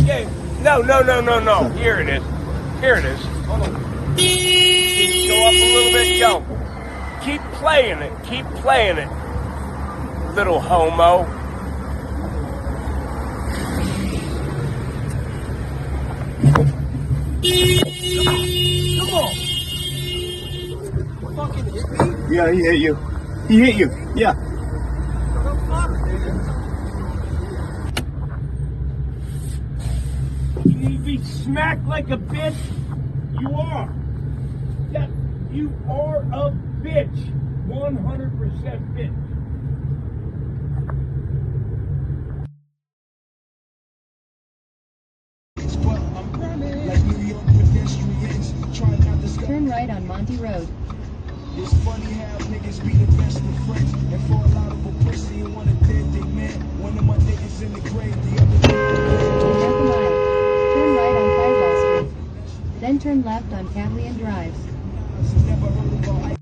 Yeah. No, no, no, no, no. Here it is. Here it is. Hold on. Go up a little bit. Yo. Keep playing it. Keep playing it. Little homo. Come on. Fucking hit me? Yeah, he hit you. He hit you. Yeah. What the fuck, dude? You need to be smacked like a bitch? You are. Yeah, you are a bitch. 100% bitch. Turn right on Monty Road. It's funny how niggas be the best of friends and fall out of a pussy and want a dead dick man. One of my niggas in the grave, the other Half a mile. Turn right on Sidewall Street. Then turn left on Cavalian Drive. never heard about